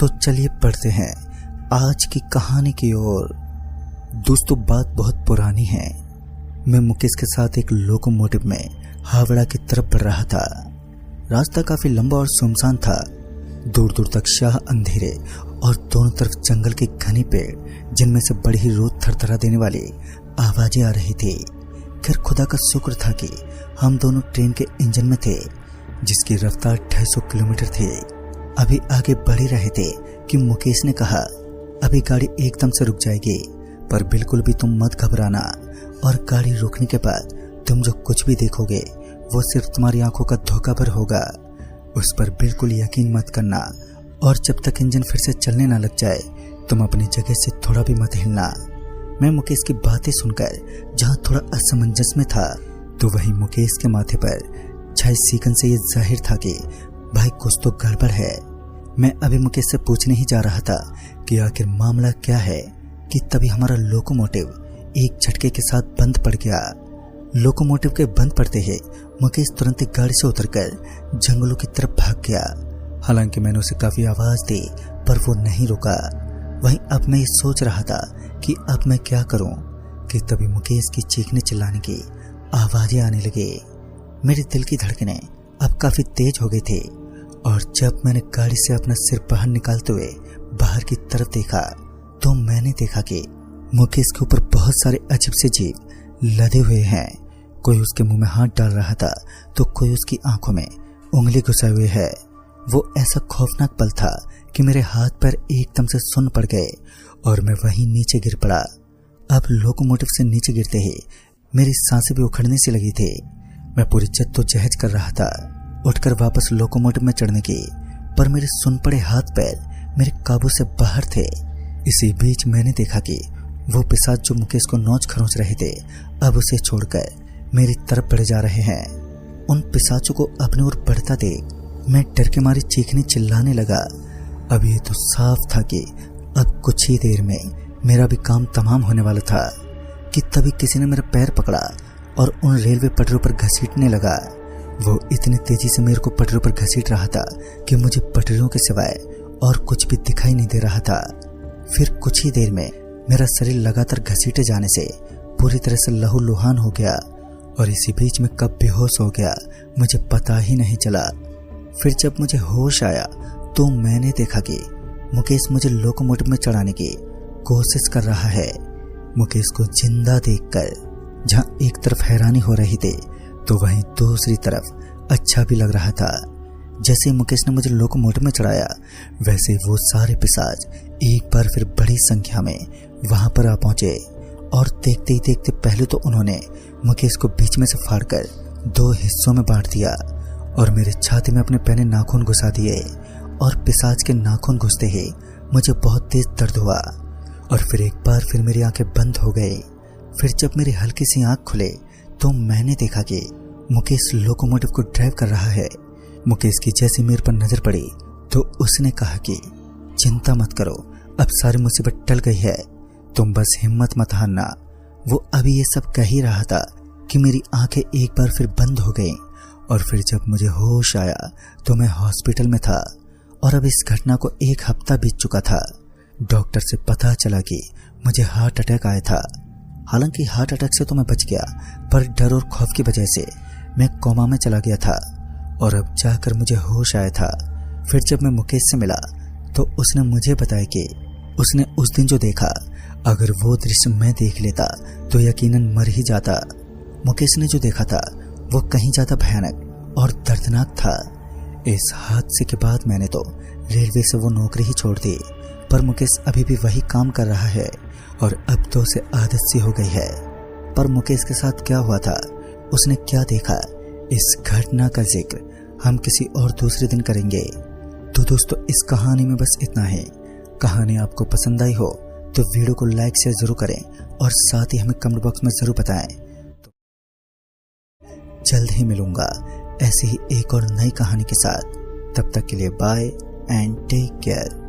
तो चलिए बढ़ते हैं आज की कहानी की ओर। दोस्तों, बात बहुत पुरानी है। मैं मुकेश के साथ एक लोकोमोटिव में हावड़ा की तरफ बढ़ रहा था। रास्ता काफी लंबा और सुनसान था। दूर दूर तक शाह अंधेरे और दोनों तरफ जंगल के घने पेड़, जिनमें से बड़ी ही रोज थरथरा देने वाली आवाजें आ रही थी। खैर, खुदा का शुक्र था कि हम दोनों ट्रेन के इंजन में थे, जिसकी रफ्तार 250 किलोमीटर थी। अभी आगे बढ़ ही रहे थे कि मुकेश ने कहा, अभी गाड़ी एकदम से रुक जाएगी, पर बिल्कुल भी तुम मत घबराना, और गाड़ी रुकने के बाद तुम जो कुछ भी देखोगे वो सिर्फ तुम्हारी आंखों का धोखा पर होगा। उस पर बिल्कुल यकीन मत करना, और जब तक इंजन फिर से चलने ना लग जाए तुम अपनी जगह से थोड़ा भी मत हिलना। मैं मुकेश की बातें सुनकर जहां थोड़ा असमंजस में था, तो वहीं मुकेश के माथे पर छाई सीकन से ये जाहिर था कि भाई कुछ तो गड़बड़ है। मैं अभी मुकेश से पूछने ही जा रहा था कि आखिर मामला क्या है कि तभी हमारा लोकोमोटिव एक झटके के साथ बंद पड़ गया। लोकोमोटिव के बंद पड़ते ही मुकेश तुरंत गाड़ी से उतरकर जंगलों की तरफ भाग गया। हालांकि मैंने उसे काफी आवाज दी, पर वो नहीं रुका। वहीं अब मैं ये सोच रहा था कि अब मैं क्या करूं कि तभी मुकेश की चीखने चिल्लाने की आवाजें आने लगी। मेरे दिल की धड़कनें अब काफी तेज हो गई थी, और जब मैंने गाड़ी से अपना सिर बाहर निकालते हुए बाहर की तरफ देखा, तो मैंने देखा कि मुकेश के ऊपर बहुत सारे अजीब से जीव लदे हुए हैं। कोई उसके मुंह में हाथ डाल रहा था, तो कोई उसकी आंखों में उंगली घुसाए हुए है। वो ऐसा खौफनाक पल था कि मेरे हाथ पैर एकदम से सुन्न पड़ गए और मैं वहीं नीचे गिर पड़ा। अब लोकोमोटिव से नीचे गिरते ही मेरी सांसें भी उखड़ने से लगी थी। मैं पूरी जद्दोजहद कर रहा था उठकर वापस लोकोमोटिव में चढ़ने की, पर मेरे सुन पड़े हाथ पैर मेरे काबू से बाहर थे। इसी बीच मैंने देखा कि वो पिशाच जो मुकेश को नोच खरोंच रहे थे, अब उसे छोड़कर मेरी तरफ बढ़े जा रहे हैं। उन पिशाचों को अपने ओर बढ़ता देख मैं डर के मारे चीखने चिल्लाने लगा। अब ये तो साफ था कि अब कुछ ही देर में मेरा भी काम तमाम होने वाला था कि तभी किसी ने मेरा पैर पकड़ा और उन रेलवे पटरियों पर घसीटने लगा। वो इतनी तेजी से मेरे को पटरियों पर घसीट रहा था कि मुझे पटरियों के सिवाय और कुछ भी दिखाई नहीं दे रहा था। फिर कुछ ही देर में मेरा शरीर लगातार घसीटे जाने से पूरी तरह से लहूलुहान हो गया, और इसी बीच में कब बेहोश हो गया मुझे पता ही नहीं चला। फिर जब मुझे होश आया तो मैंने देखा कि मुकेश मुझे लोकोमोटिव में चढ़ाने की कोशिश कर रहा है। मुकेश को जिंदा देखकर जहां एक तरफ हैरानी हो रही थी, तो वहीं दूसरी तरफ अच्छा भी लग रहा था। जैसे मुकेश ने मुझे लोकोमोटिव में चढ़ाया, वैसे वो सारे पिशाच एक बार फिर बड़ी संख्या में वहां पर आ पहुंचे, और देखते ही देखते पहले तो उन्होंने मुकेश को बीच में से फाड़कर 2 हिस्सों में बांट दिया और मेरे छाती में अपने पहने नाखून घुसा दिए। और पिशाच के नाखून घुसते ही मुझे बहुत तेज दर्द हुआ, और फिर एक बार फिर मेरी आंखें बंद हो गई। फिर जब मेरी हल्की सी आंख खुले तो मैंने देखा कि मुकेश लोकोमोटिव को ड्राइव कर रहा है। मुकेश की जैसी मेरे पर नजर पड़ी तो उसने कहा कि चिंता मत करो, अब सारी मुसीबत टल गई है, तुम बस हिम्मत मत हारना। वो अभी ये सब कह ही रहा था कि मेरी आंखें एक बार फिर बंद हो गईं, और फिर जब मुझे होश आया तो मैं हॉस्पिटल में था, और अब इस घटना को 1 हफ्ता बीत चुका था। डॉक्टर से पता चला कि मुझे हार्ट अटैक आया था। हालांकि हार्ट अटैक से तो मैं बच गया, पर डर और खौफ की वजह से मैं कोमा में चला गया था, और अब जाकर मुझे होश आया था। फिर जब मैं मुकेश से मिला तो उसने मुझे बताया कि उसने उस दिन जो देखा, अगर वो दृश्य मैं देख लेता तो यकीनन मर ही जाता। मुकेश ने जो देखा था वो कहीं ज्यादा भयानक और दर्दनाक था। इस हादसे के बाद मैंने तो रेलवे से वो नौकरी ही छोड़ दी, पर मुकेश अभी भी वही काम कर रहा है, और अब तो उसे आदत सी हो गई है। पर मुकेश के साथ क्या हुआ था, उसने क्या देखा, इस घटना का जिक्र हम किसी और दूसरे दिन करेंगे। तो दोस्तों, इस कहानी में बस इतना है। कहानी आपको पसंद आई हो तो वीडियो को लाइक शेयर जरूर करें, और साथ ही हमें कमेंट बॉक्स में जरूर बताएं। तो जल्द ही मिलूंगा ऐसी ही एक और नई कहानी के साथ। तब तक के लिए बाय एंड टेक केयर।